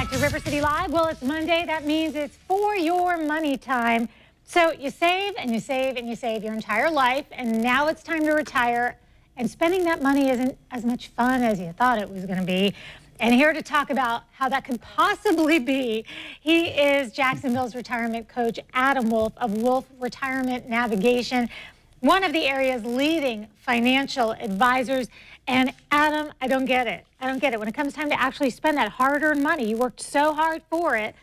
back to River City Live. Well, it's Monday. That means it's for your money time. So you save and you save and you save your entire life, and now it's time to retire. And spending that money isn't as much fun as you thought it was going to be. And here to talk about how that could possibly be, he is Jacksonville's retirement coach, Adam Wolf of Wolf Retirement Navigation, one of the area's leading financial advisors. And Adam, I don't get it. I don't get it. When it comes time to actually spend that hard-earned money, you worked so hard for it.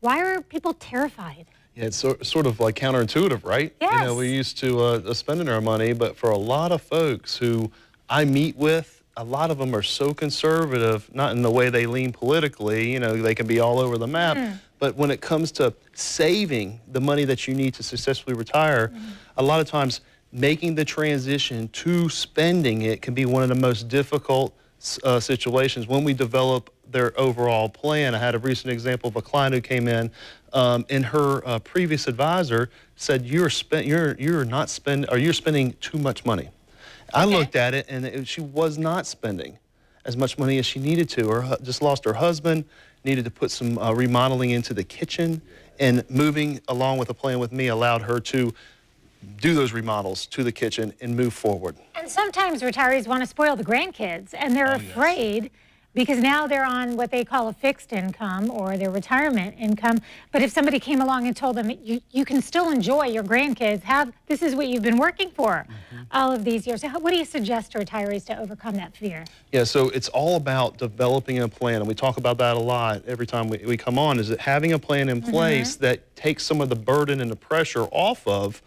Why are people terrified? Yeah, it's sort of like counterintuitive, right? Yes. You know, we're used to spending our money, but for a lot of folks who I meet with, a lot of them are so conservative, not in the way they lean politically, you know, they can be all over the map, but when it comes to saving the money that you need to successfully retire, a lot of times making the transition to spending it can be one of the most difficult situations when we develop their overall plan. I had a recent example of a client who came in, and her previous advisor said, "You're spending too much money." I looked at it, and she was not spending as much money as she needed to. Or just lost her husband, needed to put some remodeling into the kitchen, and moving along with a plan with me allowed her to do those remodels to the kitchen and move forward. And sometimes retirees want to spoil the grandkids, and they're afraid because now they're on what they call a fixed income or their retirement income. But if somebody came along and told them, you can still enjoy your grandkids, this is what you've been working for all of these years. So what do you suggest to retirees to overcome that fear? Yeah, so it's all about developing a plan, and we talk about that a lot every time we come on, is that having a plan in place that takes some of the burden and the pressure off of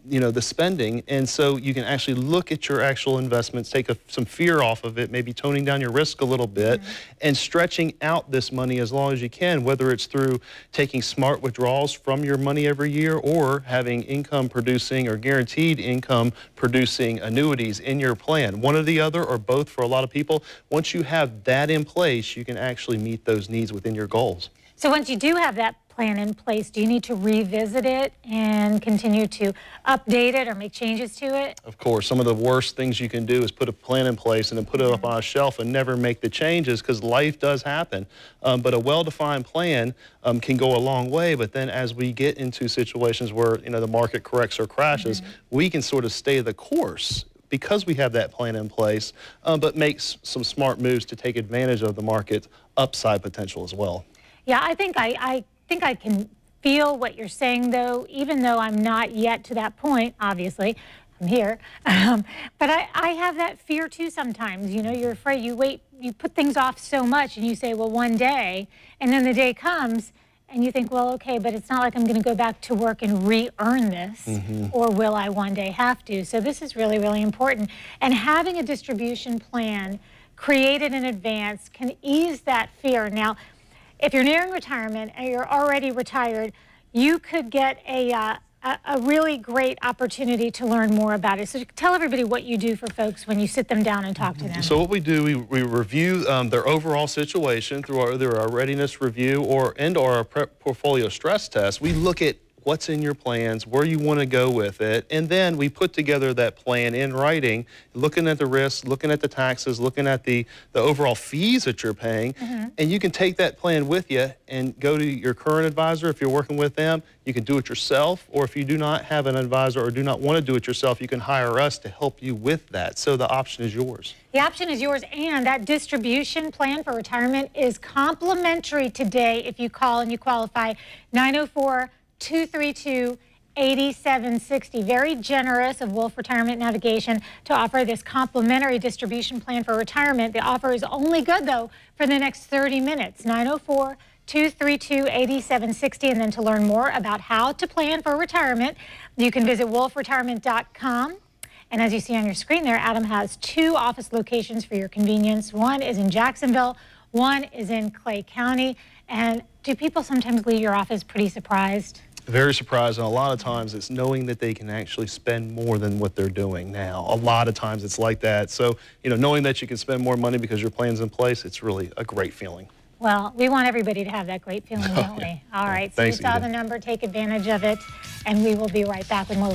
you know, the spending, and so you can actually look at your actual investments, take some fear off of it, maybe toning down your risk a little bit, and stretching out this money as long as you can, whether it's through taking smart withdrawals from your money every year or having income producing or guaranteed income producing annuities in your plan. One or the other, or both for a lot of people. Once you have that in place, you can actually meet those needs within your goals. So once you do have that plan in place, do you need to revisit it and continue to update it or make changes to it? Of course. Some of the worst things you can do is put a plan in place and then put it up on a shelf and never make the changes, because life does happen. But a well-defined plan can go a long way. But then as we get into situations where, you know, the market corrects or crashes, we can sort of stay the course because we have that plan in place, but make some smart moves to take advantage of the market's upside potential as well. Yeah, I think I can feel what you're saying, though, even though I'm not yet to that point. Obviously, I'm here. But I have that fear, too, sometimes. You know, you're afraid. You put things off so much, and you say, well, one day, and then the day comes, and you think, well, okay, but it's not like I'm going to go back to work and re-earn this, or will I one day have to? So this is really, really important. And having a distribution plan created in advance can ease that fear. Now, if you're nearing retirement and you're already retired, you could get a really great opportunity to learn more about it. So tell everybody what you do for folks when you sit them down and talk to them. So what we do, we review their overall situation through either our readiness review or our portfolio stress test. We look at what's in your plans, where you want to go with it, and then we put together that plan in writing, looking at the risks, looking at the taxes, looking at the overall fees that you're paying, and you can take that plan with you and go to your current advisor if you're working with them. You can do it yourself, or if you do not have an advisor or do not want to do it yourself, you can hire us to help you with that. So the option is yours. The option is yours, and that distribution plan for retirement is complimentary today if you call and you qualify. 904-232-8760. Very generous of Wolf Retirement Navigation to offer this complimentary distribution plan for retirement. The offer is only good, though, for the next 30 minutes. 904-232-8760. And then to learn more about how to plan for retirement, you can visit wolfretirement.com. And as you see on your screen there, Adam has 2 office locations for your convenience. One is in Jacksonville, one is in Clay County. And do people sometimes leave your office pretty surprised? Very surprised, and a lot of times it's knowing that they can actually spend more than what they're doing now. A lot of times it's like that. So, you know, knowing that you can spend more money because your plan's in place, it's really a great feeling. Well, we want everybody to have that great feeling, don't we? All right, so you saw the number, take advantage of it, and we will be right back with more.